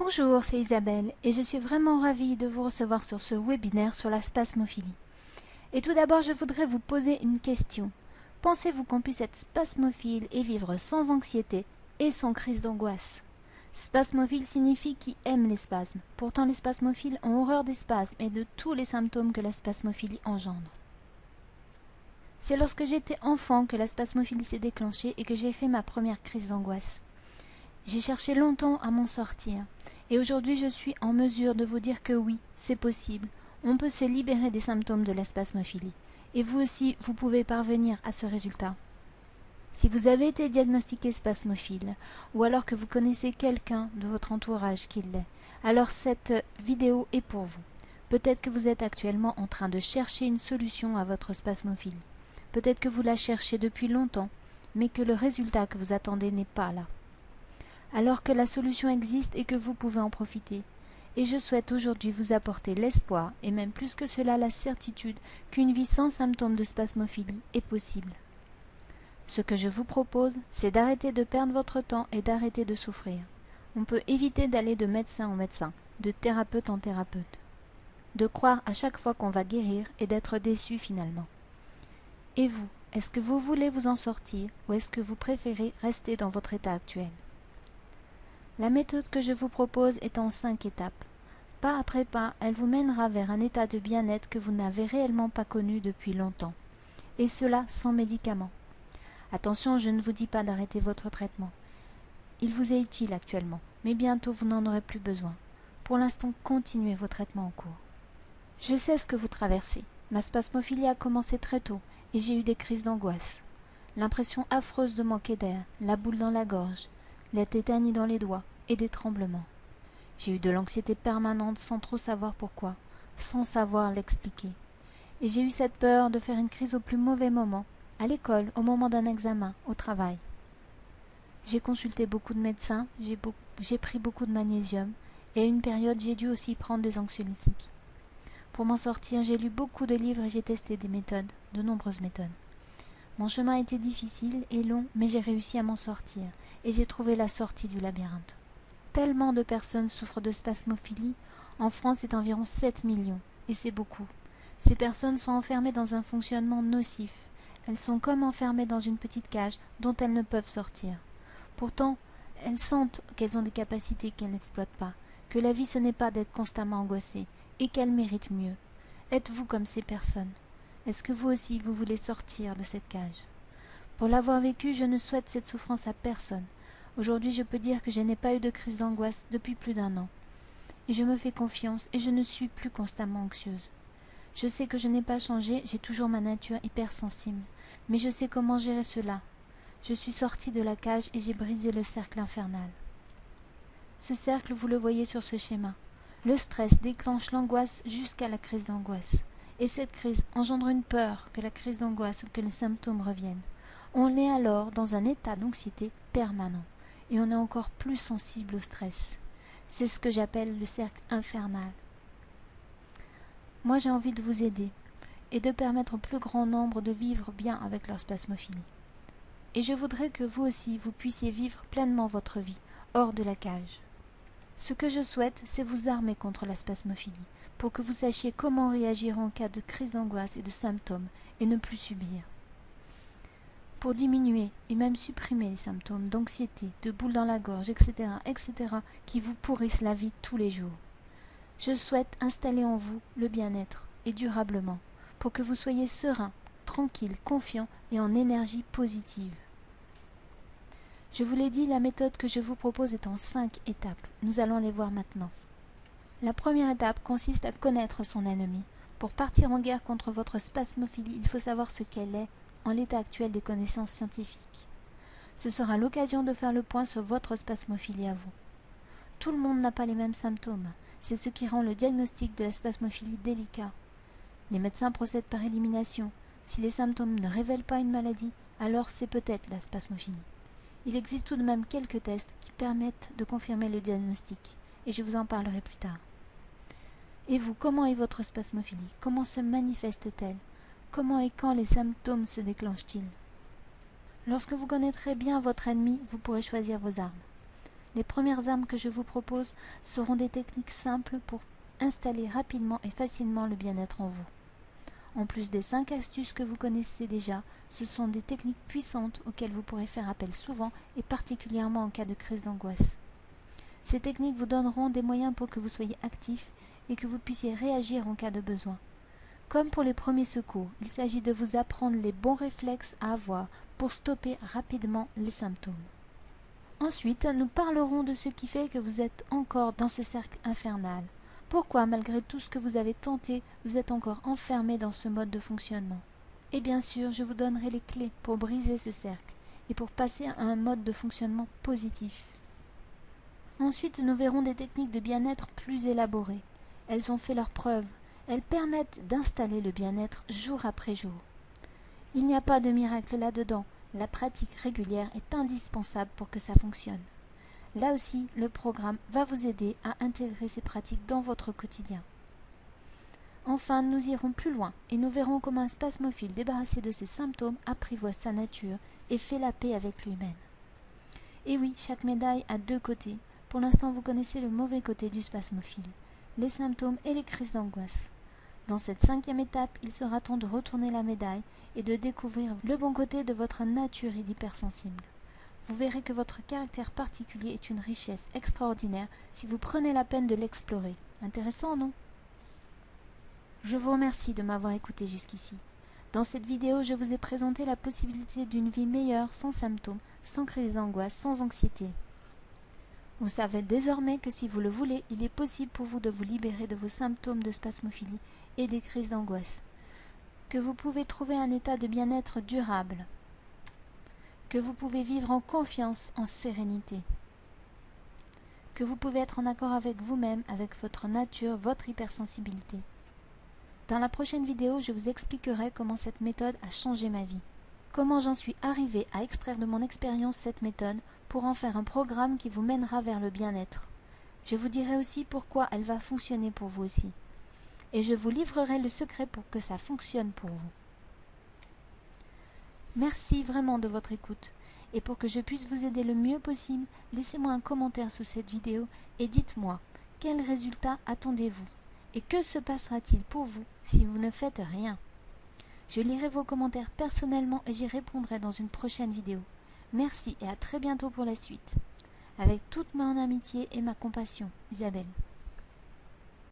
Bonjour, c'est Isabelle et je suis vraiment ravie de vous recevoir sur ce webinaire sur la spasmophilie. Et tout d'abord, je voudrais vous poser une question. Pensez-vous qu'on puisse être spasmophile et vivre sans anxiété et sans crise d'angoisse? Spasmophile signifie qui aime les spasmes. Pourtant, les spasmophiles ont horreur des spasmes et de tous les symptômes que la spasmophilie engendre. C'est lorsque j'étais enfant que la spasmophilie s'est déclenchée et que j'ai fait ma première crise d'angoisse. J'ai cherché longtemps à m'en sortir, et aujourd'hui je suis en mesure de vous dire que oui, c'est possible. On peut se libérer des symptômes de la spasmophilie, et vous aussi, vous pouvez parvenir à ce résultat. Si vous avez été diagnostiqué spasmophile, ou alors que vous connaissez quelqu'un de votre entourage qui l'est, alors cette vidéo est pour vous. Peut-être que vous êtes actuellement en train de chercher une solution à votre spasmophilie. Peut-être que vous la cherchez depuis longtemps, mais que le résultat que vous attendez n'est pas là. Alors que la solution existe et que vous pouvez en profiter. Et je souhaite aujourd'hui vous apporter l'espoir, et même plus que cela la certitude, qu'une vie sans symptômes de spasmophilie est possible. Ce que je vous propose, c'est d'arrêter de perdre votre temps et d'arrêter de souffrir. On peut éviter d'aller de médecin en médecin, de thérapeute en thérapeute. De croire à chaque fois qu'on va guérir et d'être déçu finalement. Et vous, est-ce que vous voulez vous en sortir ou est-ce que vous préférez rester dans votre état actuel ? La méthode que je vous propose est en 5 étapes. Pas après pas, elle vous mènera vers un état de bien-être que vous n'avez réellement pas connu depuis longtemps. Et cela sans médicaments. Attention, je ne vous dis pas d'arrêter votre traitement. Il vous est utile actuellement, mais bientôt vous n'en aurez plus besoin. Pour l'instant, continuez vos traitements en cours. Je sais ce que vous traversez. Ma spasmophilie a commencé très tôt et j'ai eu des crises d'angoisse. L'impression affreuse de manquer d'air, la boule dans la gorge, la tétanie dans les doigts et des tremblements. J'ai eu de l'anxiété permanente sans trop savoir pourquoi, sans savoir l'expliquer. Et j'ai eu cette peur de faire une crise au plus mauvais moment, à l'école, au moment d'un examen, au travail. J'ai consulté beaucoup de médecins, j'ai pris beaucoup de magnésium, et à une période j'ai dû aussi prendre des anxiolytiques. Pour m'en sortir, j'ai lu beaucoup de livres et j'ai testé des méthodes, de nombreuses méthodes. Mon chemin a été difficile et long, mais j'ai réussi à m'en sortir, et j'ai trouvé la sortie du labyrinthe. Tellement de personnes souffrent de spasmophilie, en France c'est environ 7 millions, et c'est beaucoup. Ces personnes sont enfermées dans un fonctionnement nocif. Elles sont comme enfermées dans une petite cage dont elles ne peuvent sortir. Pourtant, elles sentent qu'elles ont des capacités qu'elles n'exploitent pas, que la vie ce n'est pas d'être constamment angoissée, et qu'elles méritent mieux. Êtes-vous comme ces personnes ? Est-ce que vous aussi vous voulez sortir de cette cage ? Pour l'avoir vécu, je ne souhaite cette souffrance à personne. Aujourd'hui, je peux dire que je n'ai pas eu de crise d'angoisse depuis plus d'1 an. Et je me fais confiance et je ne suis plus constamment anxieuse. Je sais que je n'ai pas changé, j'ai toujours ma nature hypersensible. Mais je sais comment gérer cela. Je suis sortie de la cage et j'ai brisé le cercle infernal. Ce cercle, vous le voyez sur ce schéma. Le stress déclenche l'angoisse jusqu'à la crise d'angoisse. Et cette crise engendre une peur que la crise d'angoisse ou que les symptômes reviennent. On est alors dans un état d'anxiété permanent et on est encore plus sensible au stress. C'est ce que j'appelle le cercle infernal. Moi j'ai envie de vous aider et de permettre au plus grand nombre de vivre bien avec leur spasmophilie. Et je voudrais que vous aussi vous puissiez vivre pleinement votre vie, hors de la cage. Ce que je souhaite, c'est vous armer contre la spasmophilie, pour que vous sachiez comment réagir en cas de crise d'angoisse et de symptômes, et ne plus subir. Pour diminuer et même supprimer les symptômes d'anxiété, de boules dans la gorge, etc., qui vous pourrissent la vie tous les jours. Je souhaite installer en vous le bien-être, et durablement, pour que vous soyez serein, tranquille, confiant et en énergie positive. Je vous l'ai dit, la méthode que je vous propose est en 5 étapes. Nous allons les voir maintenant. La première étape consiste à connaître son ennemi. Pour partir en guerre contre votre spasmophilie, il faut savoir ce qu'elle est en l'état actuel des connaissances scientifiques. Ce sera l'occasion de faire le point sur votre spasmophilie à vous. Tout le monde n'a pas les mêmes symptômes. C'est ce qui rend le diagnostic de la spasmophilie délicat. Les médecins procèdent par élimination. Si les symptômes ne révèlent pas une maladie, alors c'est peut-être la spasmophilie. Il existe tout de même quelques tests qui permettent de confirmer le diagnostic, et je vous en parlerai plus tard. Et vous, comment est votre spasmophilie? Comment se manifeste-t-elle? Comment et quand les symptômes se déclenchent-ils? Lorsque vous connaîtrez bien votre ennemi, vous pourrez choisir vos armes. Les premières armes que je vous propose seront des techniques simples pour installer rapidement et facilement le bien-être en vous. En plus des 5 astuces que vous connaissez déjà, ce sont des techniques puissantes auxquelles vous pourrez faire appel souvent et particulièrement en cas de crise d'angoisse. Ces techniques vous donneront des moyens pour que vous soyez actif et que vous puissiez réagir en cas de besoin. Comme pour les premiers secours, il s'agit de vous apprendre les bons réflexes à avoir pour stopper rapidement les symptômes. Ensuite, nous parlerons de ce qui fait que vous êtes encore dans ce cercle infernal. Pourquoi, malgré tout ce que vous avez tenté, vous êtes encore enfermé dans ce mode de fonctionnement? Et bien sûr, je vous donnerai les clés pour briser ce cercle et pour passer à un mode de fonctionnement positif. Ensuite, nous verrons des techniques de bien-être plus élaborées. Elles ont fait leurs preuves. Elles permettent d'installer le bien-être jour après jour. Il n'y a pas de miracle là-dedans. La pratique régulière est indispensable pour que ça fonctionne. Là aussi, le programme va vous aider à intégrer ces pratiques dans votre quotidien. Enfin, nous irons plus loin et nous verrons comment un spasmophile débarrassé de ses symptômes apprivoise sa nature et fait la paix avec lui-même. Et oui, chaque médaille a 2 côtés. Pour l'instant, vous connaissez le mauvais côté du spasmophile, les symptômes et les crises d'angoisse. Dans cette 5e étape, il sera temps de retourner la médaille et de découvrir le bon côté de votre nature hypersensible. Vous verrez que votre caractère particulier est une richesse extraordinaire si vous prenez la peine de l'explorer. Intéressant, non? Je vous remercie de m'avoir écouté jusqu'ici. Dans cette vidéo, je vous ai présenté la possibilité d'une vie meilleure, sans symptômes, sans crise d'angoisse, sans anxiété. Vous savez désormais que si vous le voulez, il est possible pour vous de vous libérer de vos symptômes de spasmophilie et des crises d'angoisse, que vous pouvez trouver un état de bien-être durable, que vous pouvez vivre en confiance, en sérénité, que vous pouvez être en accord avec vous-même, avec votre nature, votre hypersensibilité. Dans la prochaine vidéo, je vous expliquerai comment cette méthode a changé ma vie. Comment j'en suis arrivée à extraire de mon expérience cette méthode pour en faire un programme qui vous mènera vers le bien-être. Je vous dirai aussi pourquoi elle va fonctionner pour vous aussi. Et je vous livrerai le secret pour que ça fonctionne pour vous. Merci vraiment de votre écoute. Et pour que je puisse vous aider le mieux possible, laissez-moi un commentaire sous cette vidéo et dites-moi quel résultat attendez-vous et que se passera-t-il pour vous si vous ne faites rien. Je lirai vos commentaires personnellement et j'y répondrai dans une prochaine vidéo. Merci et à très bientôt pour la suite. Avec toute mon amitié et ma compassion, Isabelle.